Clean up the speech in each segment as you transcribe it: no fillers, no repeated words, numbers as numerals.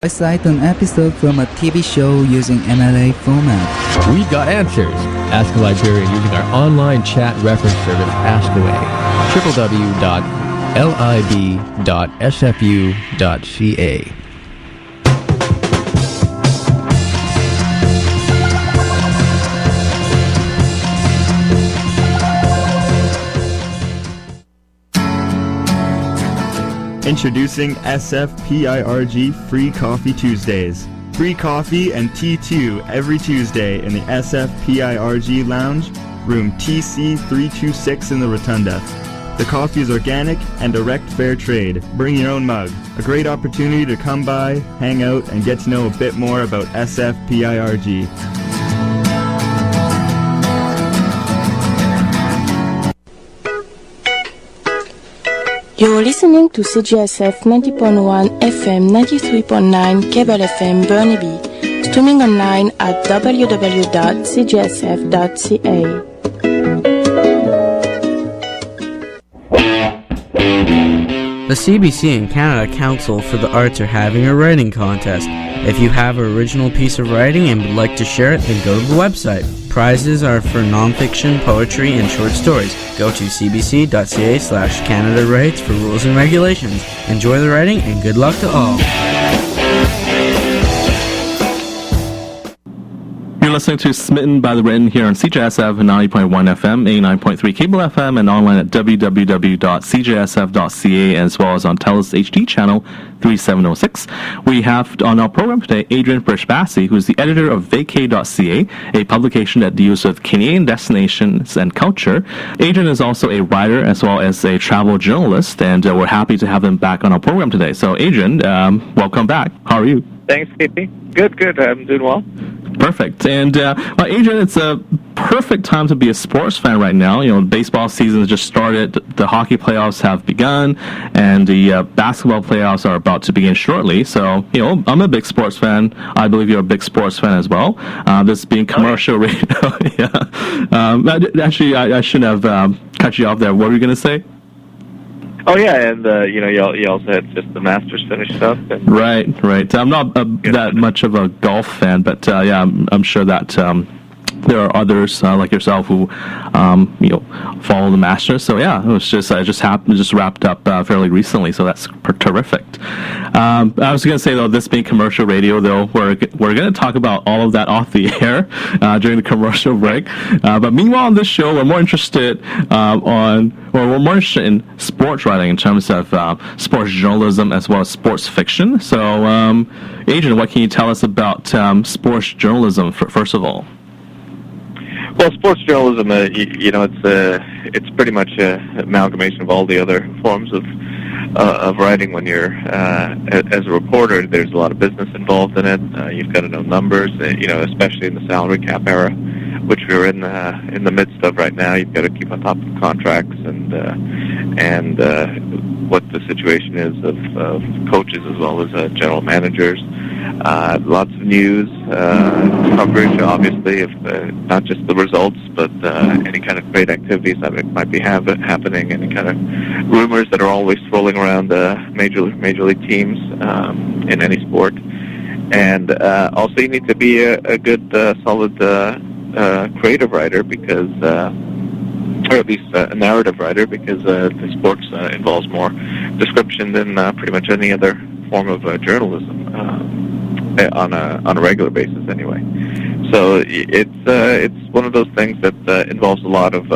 Recite an episode from a TV show using MLA format. We got answers. Ask a librarian using our online chat reference service Ask Away. www.lib.sfu.ca. Introducing SFPIRG Free Coffee Tuesdays. Free coffee and tea too every Tuesday in the SFPIRG Lounge, room TC326 in the Rotunda. The coffee is organic and direct fair trade. Bring your own mug. A great opportunity to come by, hang out, and get to know a bit more about SFPIRG. You're listening to CJSF 90.1 FM 93.9 Cable FM Burnaby, streaming online at www.cjsf.ca. The CBC and Canada Council for the Arts are having a writing contest. If you have an original piece of writing and would like to share it, then go to the website. Prizes are for nonfiction, poetry, and short stories. Go to cbc.ca/Canada Rights for rules and regulations. Enjoy the writing and good luck to all. You're listening to Smitten by the Written here on CJSF 90.1 FM, 89.3 Cable FM, and online at www.cjsf.ca, as well as on TELUS HD channel 3706. We have on our program today Adrian Brijbassi, who is the editor of Vacay.ca, a publication that deals with Canadian destinations and culture. Adrian is also a writer as well as a travel journalist, and we're happy to have him back on our program today. So, Adrian, welcome back. How are you? Thanks, Katie. Good. I'm doing well. Perfect. And, Adrian, it's a perfect time to be a sports fan right now. You know, baseball season has just started, the hockey playoffs have begun, and the basketball playoffs are about to begin shortly. So, you know, I'm a big sports fan. I believe you're a big sports fan as well. This being commercial radio. Yeah. Actually, I shouldn't have cut you off there. What were you going to say? Oh yeah, and you also had just the Masters finished up. And right. I'm not that much of a golf fan, but I'm sure that there are others like yourself who follow the Masters. So yeah, it was just wrapped up fairly recently. So that's terrific. I was going to say though, this being commercial radio, though, we're going to talk about all of that off the air during the commercial break. But meanwhile, on this show, we're more interested in sports writing in terms of sports journalism as well as sports fiction. So, Adrian, what can you tell us about sports journalism first of all? Well, sports journalism, it's pretty much an amalgamation of all the other forms of writing. When you're as a reporter, there's a lot of business involved in it. You've got to know numbers, especially in the salary cap era, which we're in the midst of right now. You've got to keep on top of contracts and what the situation is of coaches as well as general managers. Lots of news coverage, obviously, of not just the results, but any kind of great activities that might be happening, any kind of rumors that are always swirling around major league teams in any sport. And also, you need to be a good, solid creative writer, because, or at least a narrative writer, because the sports involves more description than pretty much any other form of journalism. On a regular basis, anyway. So it's one of those things that involves a lot of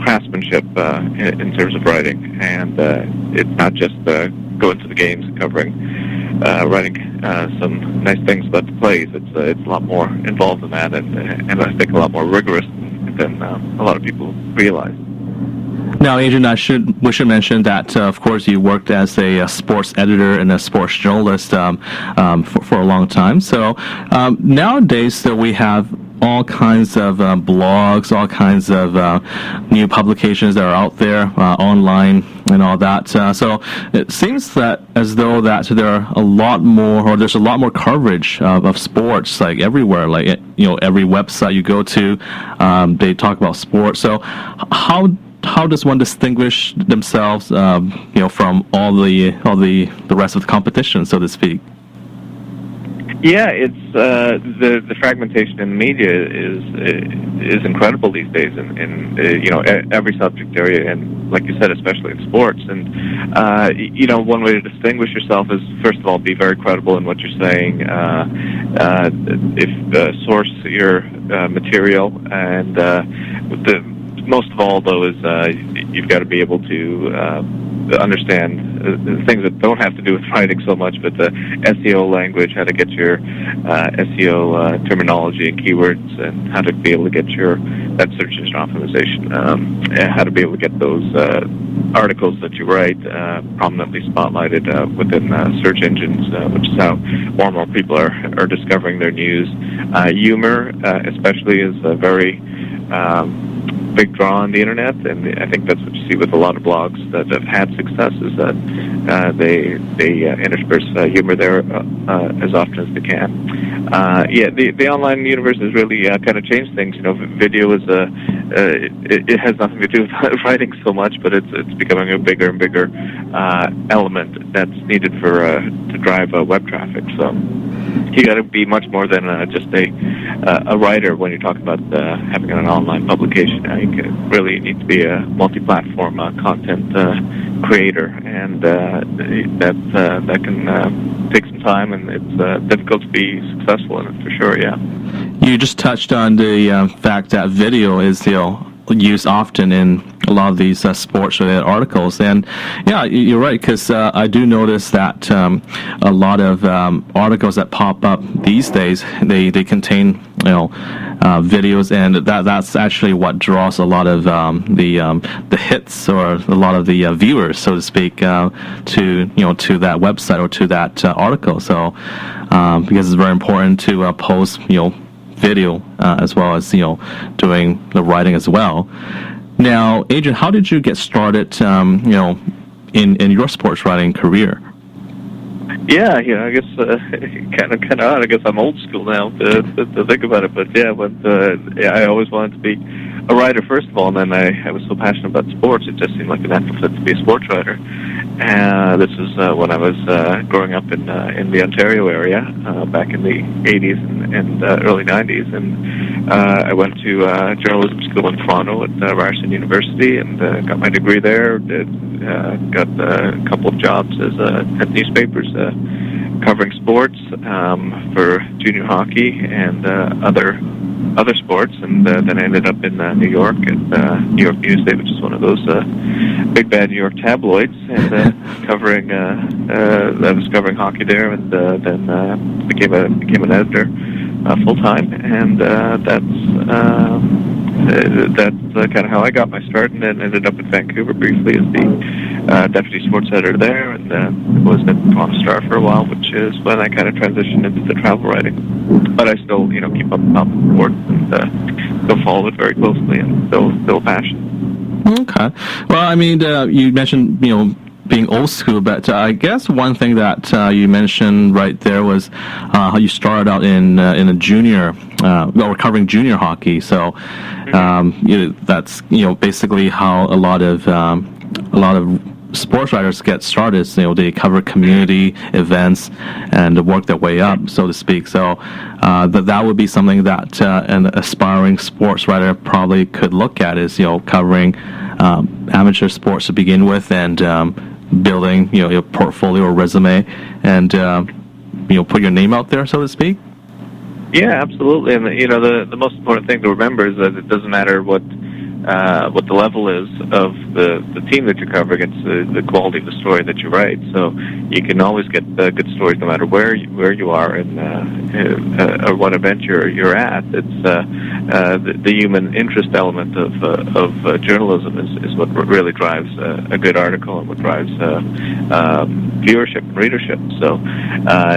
craftsmanship in terms of writing, and it's not just going to the games and writing some nice things about the plays. It's a lot more involved than that, and I think a lot more rigorous than a lot of people realize. Now, Adrian, we should mention that, of course, you worked as a sports editor and a sports journalist for a long time. So nowadays, we have all kinds of blogs, all kinds of new publications that are out there online and all that. So it seems that as though that there are there's a lot more coverage of sports, like everywhere. Like every website you go to, they talk about sports. So how how does one distinguish themselves, from all the rest of the competition, so to speak? Yeah, it's the fragmentation in the media is incredible these days in every subject area, and like you said, especially in sports. And one way to distinguish yourself is, first of all, be very credible in what you're saying. Source your material, and most of all, though, is you've got to be able to understand things that don't have to do with writing so much, but the SEO language, how to get your SEO terminology and keywords, and how to be able to get that search engine optimization, and how to be able to get those articles that you write prominently spotlighted within search engines, which is how more and more people are discovering their news. Humor, especially, is a very big draw on the internet, and I think that's what you see with a lot of blogs that have had success, is that they intersperse humor there as often as they can. The online universe has really kind of changed things. Video is it has nothing to do with writing so much, but it's becoming a bigger and bigger element that's needed to drive web traffic. So you got to be much more than just a writer when you're talking about having an online publication. You really need to be a multi-platform content creator, and that can take some time, and it's difficult to be successful in it for sure. Yeah. You just touched on the fact that video is used often in a lot of these sports-related articles, and yeah, you're right, because I do notice that a lot of articles that pop up these days, they contain videos, and that's actually what draws a lot of the hits, or a lot of the viewers, so to speak, to that website or to that article. So because it's very important to post video as well as doing the writing as well. Now, Adrian, how did you get started in your sports writing career? Yeah, I guess kind of odd. I guess I'm old school now to think about it, but I always wanted to be a writer first of all, and then I was so passionate about sports, it just seemed like a natural fit to be a sports writer. This was when I was growing up in the Ontario area back in the 80s and early 90s, and I went to journalism school in Toronto at Ryerson University, and got my degree there. Got a couple of jobs at newspapers covering sports for junior hockey and other sports, and then I ended up in New York at New York Newsday, which is one of those big bad New York tabloids, and covering. I was covering hockey there, and then became an editor full time, and that's kind of how I got my start, and then ended up in Vancouver briefly as the deputy sports editor there, and was at the Toronto Star for a while, which is when I kind of transitioned into the travel writing. But I still, keep up with sports, and still follow it very closely, and still a passion. Okay. Well, I mean, you mentioned, being old school, but I guess one thing that you mentioned right there was how you started out in a junior, covering junior hockey. So that's basically how a lot of sports writers get started. They cover community events and work their way up, so to speak. So that would be something that an aspiring sports writer probably could look at, is covering amateur sports to begin with, and building your portfolio or resume, and put your name out there, so to speak. Yeah, absolutely. And the most important thing to remember is that it doesn't matter what the level is of the team that you're covering. It's the quality of the story that you write. So you can always get good stories no matter where you are and or what event you're at. It's the human interest element of journalism is what really drives a good article, and what drives viewership and readership. So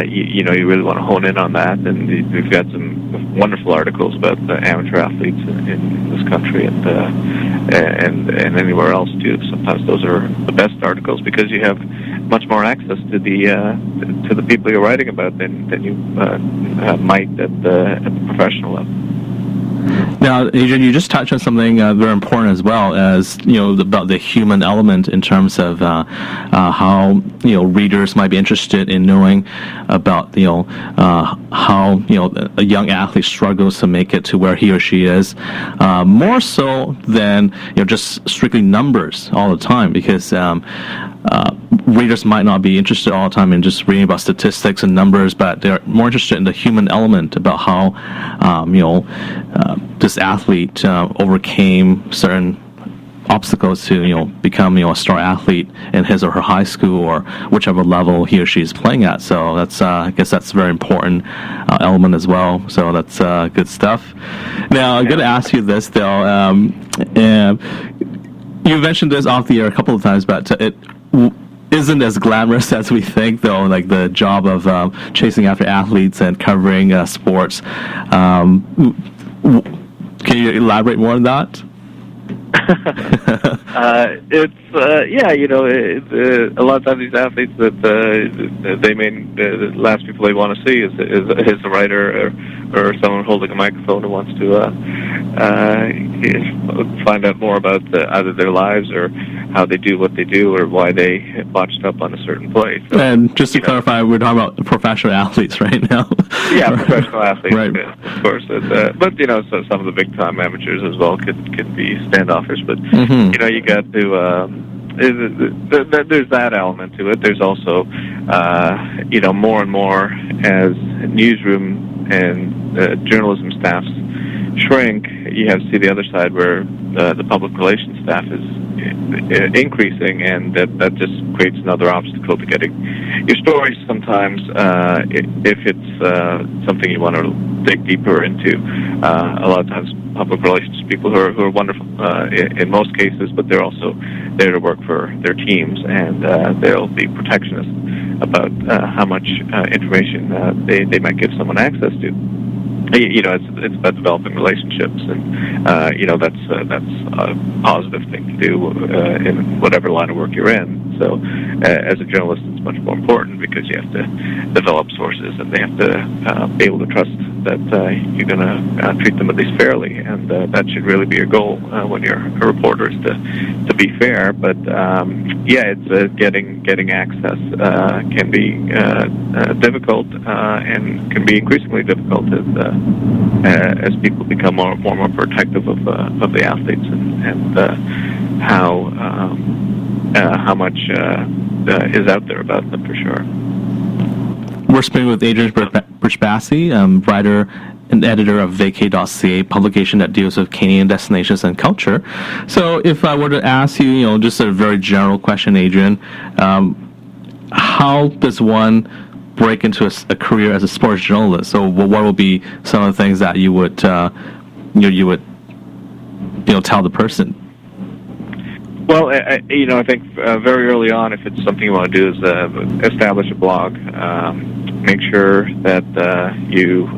you really want to hone in on that. And we've got some wonderful articles about amateur athletes in this country, and anywhere else too. Sometimes those are the best articles because you have much more access to the people you're writing about than you might at the professional level. Now, Adrian, you just touched on something very important as well, as about the human element in terms of how readers might be interested in knowing about how a young athlete struggles to make it to where he or she is, more so than just strictly numbers all the time, because readers might not be interested all the time in just reading about statistics and numbers, but they're more interested in the human element about how this athlete overcame certain obstacles to become a star athlete in his or her high school or whichever level he or she is playing at. So that's I guess that's a very important element as well. So that's good stuff. Now I'm going to ask you this though. You mentioned this off the air a couple of times, but it isn't as glamorous as we think, though, like the job of chasing after athletes and covering sports. Can you elaborate more on that? It's a lot of times these athletes that the last people they want to see is a writer or someone holding a microphone who wants to find out more about either their lives or how they do what they do or why they botched up on a certain play. So, and just to clarify, we're talking about professional athletes right now. Yeah, professional athletes, right. Of course. But so some of the big time amateurs as well could be standoffish. But you got to. There's that element to it. There's also, more and more as newsroom and journalism staffs shrink, you have to see the other side where the public relations staff is increasing, and that just creates another obstacle to getting your stories sometimes if it's something you want to dig deeper into. A lot of times public relations people who are wonderful in most cases, but they're also there to work for their teams, and they'll be protectionist about how much information they might give someone access to. It's about developing relationships, and that's a positive thing to do in whatever line of work you're in. So, as a journalist, it's much more important because you have to develop sources, and they have to be able to trust that you're going to treat them at least fairly, and that should really be your goal when you're a reporter, is to be fair. But it's getting access can be difficult and can be increasingly difficult as people become more and more protective of the athletes and how much is out there about them, for sure. We're speaking with Adrian Brijbassi, writer and editor of Vacay.ca, publication that deals with Canadian destinations and culture. So if I were to ask you, just a very general question, Adrian, how does one break into a career as a sports journalist? So what would be some of the things that you would tell the person? Well, I think very early on, if it's something you want to do, is establish a blog. Make sure that you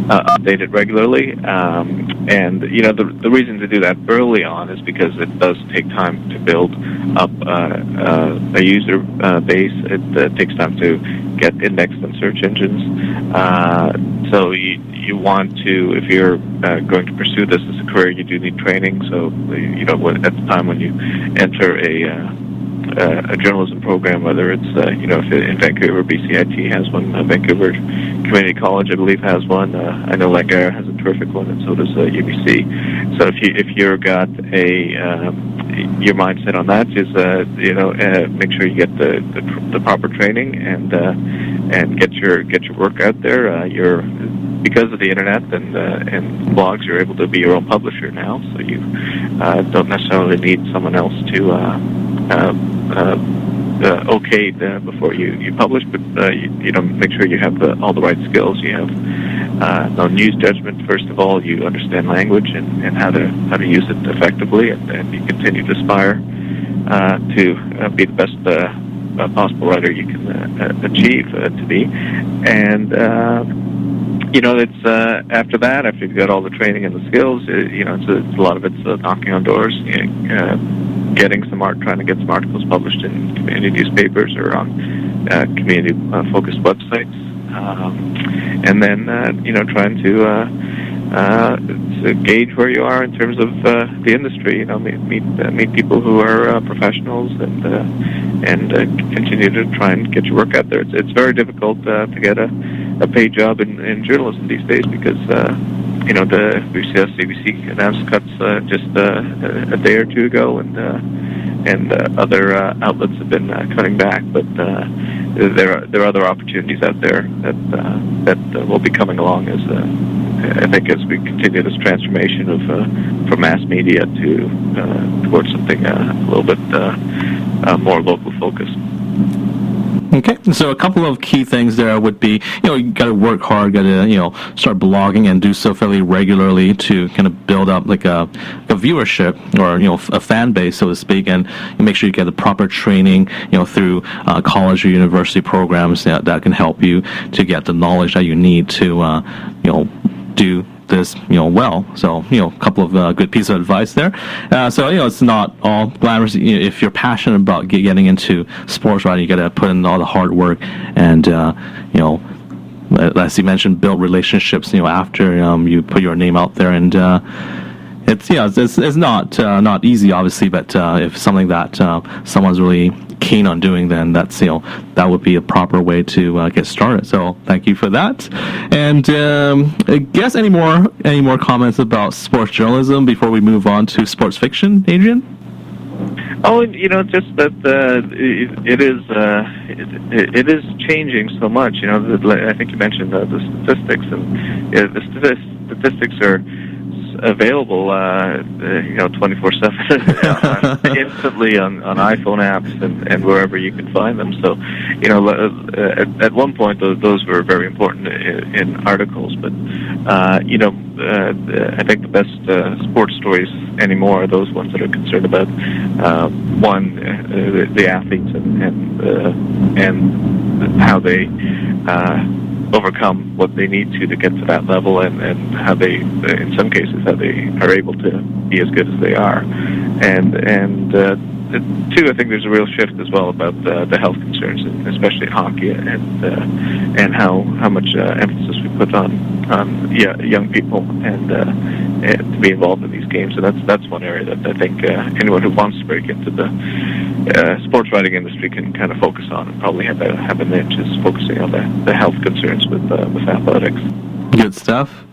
update it regularly. And the reason to do that early on is because it does take time to build up a user base. It takes time to get indexed on search engines. So you want to, if you're going to pursue this as a career, you do need training. So at the time when you enter a journalism program, whether it's if in Vancouver, BCIT has one, Vancouver Community College, I believe, has one. I know Langar has a terrific one, and so does UBC. So if you're got your mindset on that is make sure you get the proper training and get your work out there. Because of the internet and blogs, you're able to be your own publisher now, so you don't necessarily need someone else to okay before you publish, but make sure you have all the right skills. You have news judgment. First of all, you understand language and how to use it effectively, and you continue to aspire to be the best possible writer you can achieve to be. And it's after that, after you've got all the training and the skills, it's a lot of it's knocking on doors, getting trying to get some articles published in community newspapers or on community-focused websites, and then trying to gauge where you are in terms of the industry. You know, meet people who are professionals and continue to try and get your work out there. It's very difficult to get a paid job in journalism these days because you know, the CBC announced cuts just a day or two ago, and other outlets have been cutting back. But there are other opportunities out there that will be coming along as I think as we continue this transformation of from mass media towards something a little bit more local focused. Okay, so a couple of key things there would be, you know, you got to work hard, got to, you know, start blogging and do so fairly regularly to kind of build up like a viewership or, you know, a fan base, so to speak, and make sure you get the proper training, you know, through college or university programs that can help you to get the knowledge that you need to, you know, do this, you know, well. So, you know, a couple of good pieces of advice there. So, you know, it's not all glamorous. You know, if you're passionate about getting into sports writing, you got to put in all the hard work and, you know, as you mentioned, build relationships, you know, after you put your name out there. And it's, yeah, it's not easy, obviously, but if something that someone's really keen on doing, then that's, you know, that would be a proper way to get started. So thank you for that. And I guess any more comments about sports journalism before we move on to sports fiction, Adrian? Oh, you know, just that it is changing so much. You know, I think you mentioned the statistics, and the statistics are available, you know, 24/7 instantly on iPhone apps and wherever you can find them. So, you know, at one point those were very important in articles, but you know, I think the best sports stories anymore are those ones that are concerned about the athletes and how they overcome what they need to get to that level, and how they, in some cases, how they are able to be as good as they are. And two, I think there's a real shift as well about the health concerns, especially in hockey, and how much emphasis we put on young people and to be involved in these games. So that's one area that I think anyone who wants to break into the sports writing industry can kind of focus on, and probably have a niche is focusing on the health concerns with athletics. Good stuff.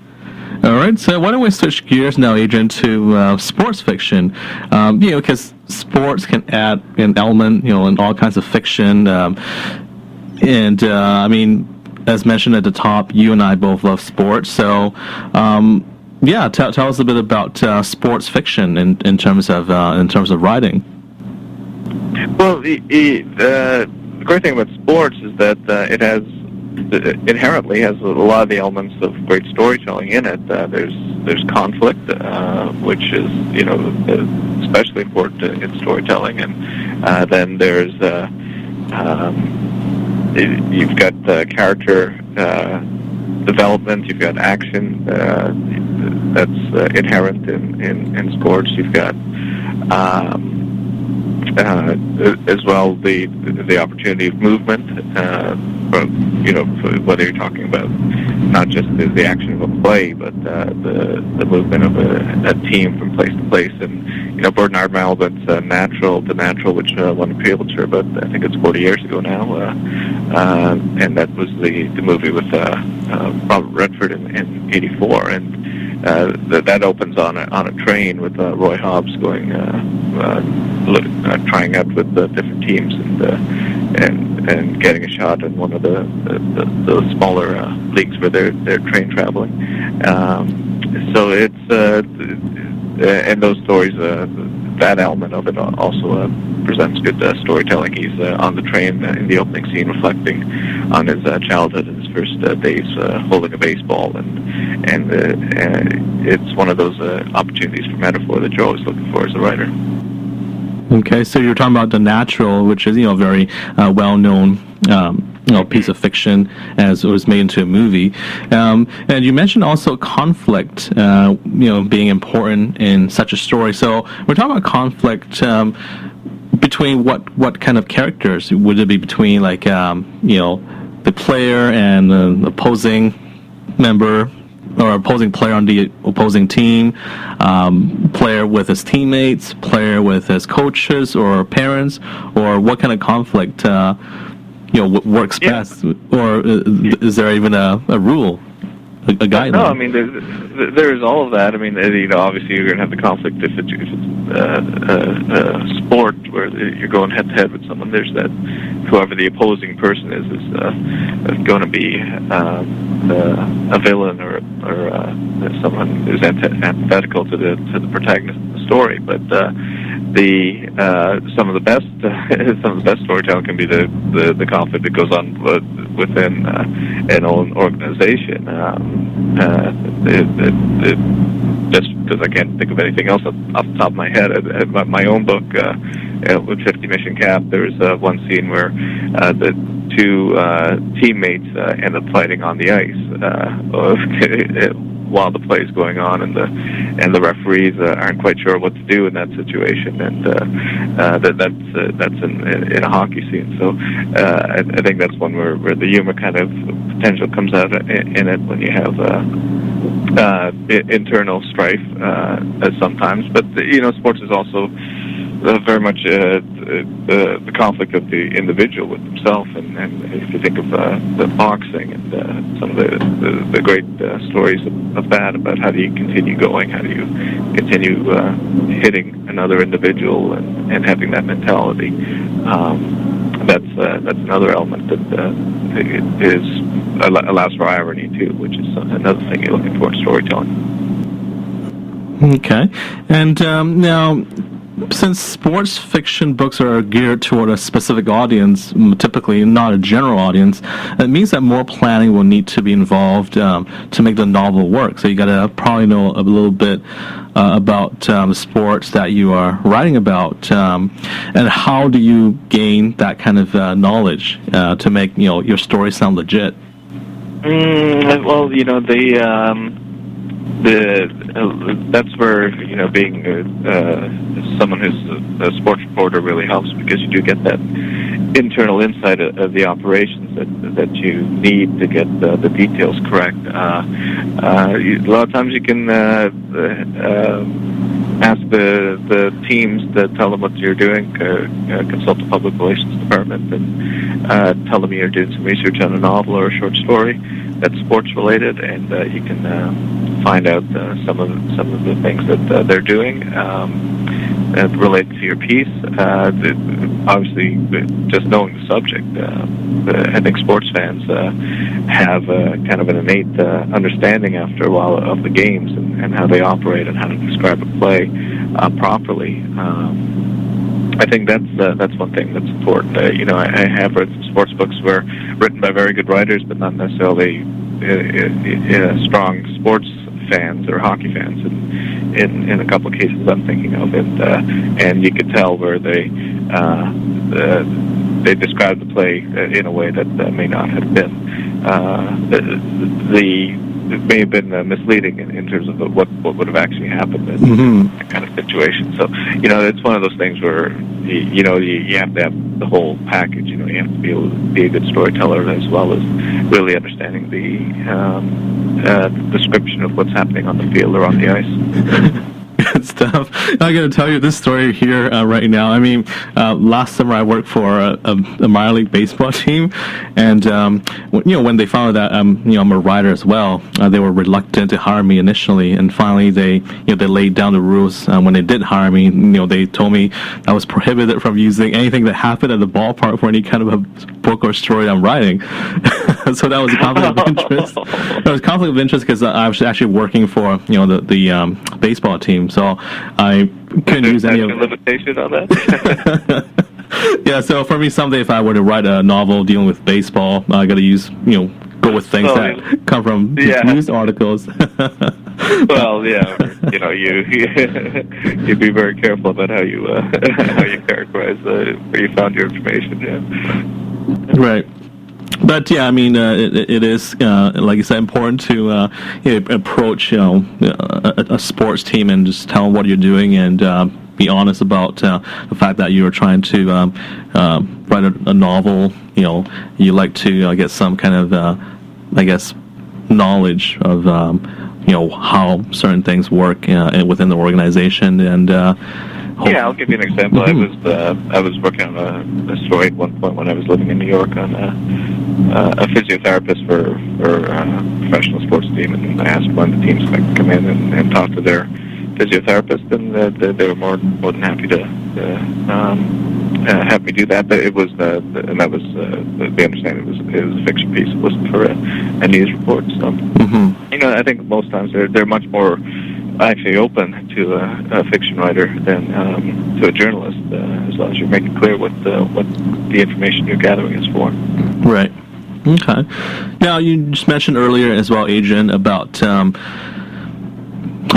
All right, so why don't we switch gears now, Adrian, to sports fiction? You know, because sports can add an element, you know, in all kinds of fiction. And I mean, as mentioned at the top, you and I both love sports. So, yeah, tell us a bit about sports fiction in terms of writing. Well, the great thing about sports is that it inherently has a lot of the elements of great storytelling in it. There's conflict, which is, you know, especially important in storytelling, and then there's you've got character development, you've got action that's inherent in sports. You've got as well the opportunity of movement, you know, whether you're talking about not just the action of a play, but the movement of a team from place to place. And, you know, Bernard Malvin's The Natural, which won a Pulitzer, but I think it's 40 years ago now, and that was the movie with Robert Redford in '84, and that opens on a train with Roy Hobbs going trying out with the different teams and getting a shot in one of the smaller leagues where they're train traveling. So it's and those stories, that element of it also presents good storytelling. He's on the train in the opening scene, reflecting on his childhood and his first days holding a baseball, and it's one of those opportunities for metaphor that you're always looking for as a writer. Okay, so you're talking about The Natural, which is, you know, very well-known, you know, piece of fiction as it was made into a movie. And you mentioned also conflict, you know, being important in such a story. So we're talking about conflict between what kind of characters? Would it be between, like, you know, the player and the opposing member, or opposing player on the opposing team, player with his teammates, player with his coaches or parents, or what kind of conflict works best, or is there even a rule, a guideline? No, I mean there's all of that. I mean, obviously you're going to have the conflict if it's a sport where you're going head to head with someone. There's that whoever the opposing person is going to be a villain or someone who's antithetical to the protagonist of the story. But some of the best storytelling can be the conflict that goes on within an own organization. Just because I can't think of anything else off the top of my head. My own book, with 50 Mission Cap, there was one scene where the two teammates end up fighting on the ice while the play is going on, and the referees aren't quite sure what to do in that situation, and that's in a hockey scene. So I think that's one where the humor kind of potential comes out in it when you have internal strife sometimes. But sports is also very much the conflict of the individual with himself, and if you think of the boxing and some of the great stories of that, about how do you continue going, how do you continue hitting another individual and having that mentality. That's another element that allows for irony too, which is another thing you're looking for in storytelling. Okay, and now, since sports fiction books are geared toward a specific audience, typically not a general audience, it means that more planning will need to be involved to make the novel work. So you got to probably know a little bit about the sports that you are writing about, and how do you gain that kind of knowledge to make your story sound legit? Well, that's where being someone who's a sports reporter really helps, because you do get that internal insight of the operations that you need to get the details correct. A lot of times you can ask the teams to tell them what you're doing, consult the public relations department, and tell them you're doing some research on a novel or a short story that's sports related, and you can find out some of the things that they're doing related to your piece. Obviously, just knowing the subject, I think sports fans have kind of an innate understanding after a while of the games and how they operate and how to describe a play properly. I think that's one thing that's important. I have read some sports books written by very good writers, but not necessarily strong sports fans or hockey fans. In a couple of cases I'm thinking of, and you could tell where they described the play in a way that may not have been. It may have been misleading in terms of what would have actually happened in that kind of situation. So, it's one of those things where you have to have the whole package. You have to be able to be a good storyteller as well as really understanding the description of what's happening on the field or on the ice. Good stuff. I got to tell you this story here right now. I mean, last summer I worked for a minor league baseball team, and when they found out that I'm a writer as well, they were reluctant to hire me initially, and finally they laid down the rules. When they did hire me, they told me I was prohibited from using anything that happened at the ballpark for any kind of a book or story I'm writing. So that was a conflict of interest. It was a conflict of interest because I was actually working for the baseball team. So I couldn't use any of limitation on that. Yeah, so for me, someday if I were to write a novel dealing with baseball, I got to use go with things that come from news articles. Well, yeah, you'd be very careful about how you characterize where you found your information. Yeah. Right. But yeah, I mean, it is like you said, important to approach a sports team and just tell them what you're doing and be honest about the fact that you're trying to write a novel. You like to get some kind of knowledge of how certain things work within the organization. And yeah, I'll give you an example. I was working on a story at one point when I was living in New York on a physiotherapist for a professional sports team, and I asked one of the teams if I could come in and talk to their physiotherapist, and they were more than happy to have me do that. But it was the understanding it was a fiction piece. It wasn't for a news report. So I think most times they're much more actually open to a fiction writer than to a journalist, as long as you make it clear what the information you're gathering is for. Right. Okay. Now, you just mentioned earlier as well, Adrian, about how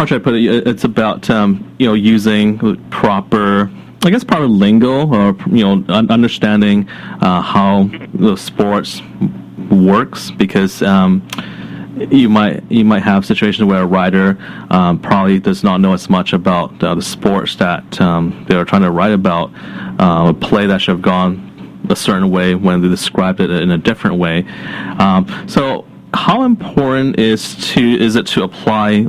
should I put it? It's about using proper lingo, or understanding how the sports works, because you might have situations where a writer probably does not know as much about the sports that they're trying to write about, a play that should have gone a certain way when they described it in a different way. So how important is it to apply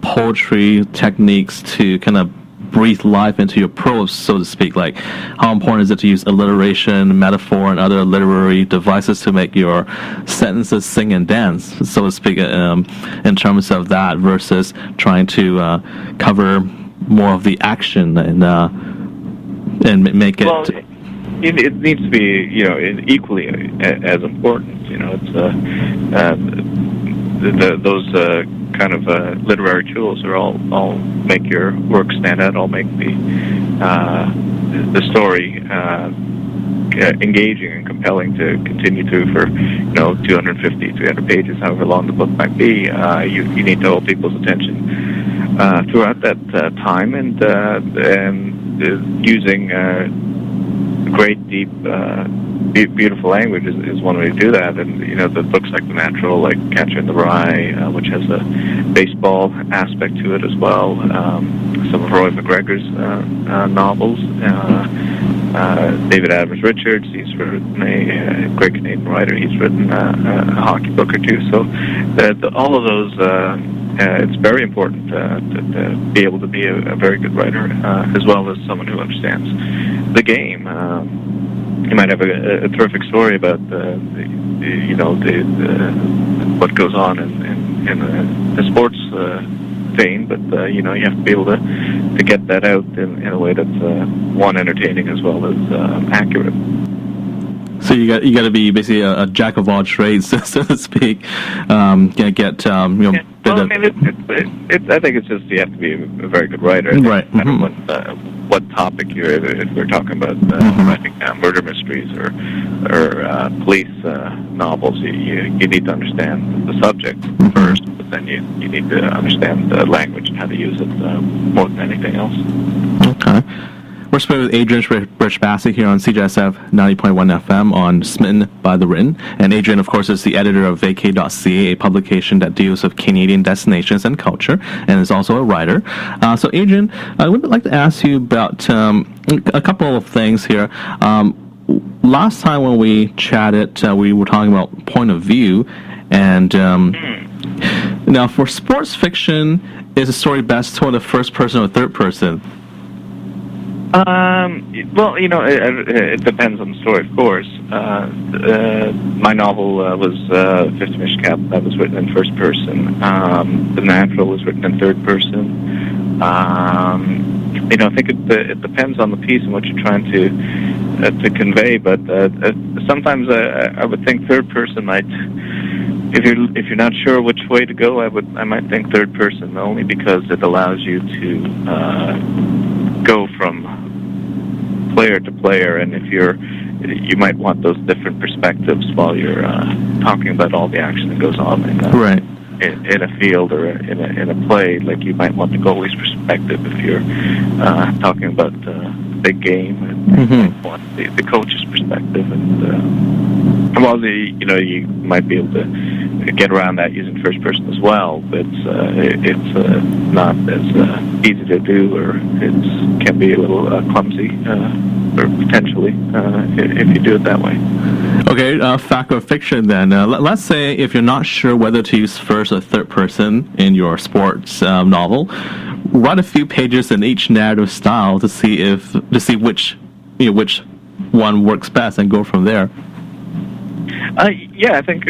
poetry techniques to kind of breathe life into your prose, so to speak? Like, how important is it to use alliteration, metaphor, and other literary devices to make your sentences sing and dance, so to speak, in terms of that, versus trying to cover more of the action and make it... Well, it needs to be, equally as important. It's those kind of literary tools are all make your work stand out, all make the story engaging and compelling to continue through for 250, 300 pages, however long the book might be. You need to hold people's attention throughout that time, and using great, deep, beautiful language is one way to do that. And the books like The Natural, like Catcher in the Rye, which has a baseball aspect to it as well. Some of Roy McGregor's novels. David Adams Richards, he's written a great Canadian writer. He's written a hockey book or two. So all of those. It's very important to be able to be a very good writer, as well as someone who understands the game. You might have a terrific story about what goes on in the sports vein, but you have to be able to get that out in a way that's one, entertaining as well as accurate. So you got to be basically a jack of all trades, so to speak. Get I think it's just you have to be a very good writer. Right. What topic if we're talking about writing murder mysteries or police novels, you need to understand the subject first, but then you need to understand the language and how to use it more than anything else. Okay. We're speaking with Adrian Brijbassi here on CJSF 90.1 FM on Smitten by the Written. And Adrian, of course, is the editor of Vacay.ca, a publication that deals with Canadian destinations and culture, and is also a writer. So, Adrian, I would like to ask you about a couple of things here. Last time when we chatted, we were talking about point of view, and now for sports fiction, is a story best told in the first person or third person? Well, it depends on the story, of course. My novel was 50 Mishkap. That was written in first person. The Natural was written in third person. I think it depends on the piece and what you're trying to convey. But sometimes I would think third person might. If you're not sure which way to go, I might think third person, only because it allows you to go from player to player, and if you might want those different perspectives while you're talking about all the action that goes on in a field or in a play. Like, you might want the goalie's perspective if you're talking about the big game, and you might want the coach's perspective, and you might be able to get around that using first person as well, but it's not as easy to do, or it can be a little clumsy, or potentially, if you do it that way. Okay, fact or fiction then. Let's say if you're not sure whether to use first or third person in your sports novel, write a few pages in each narrative style to see which one works best and go from there. Yeah, I think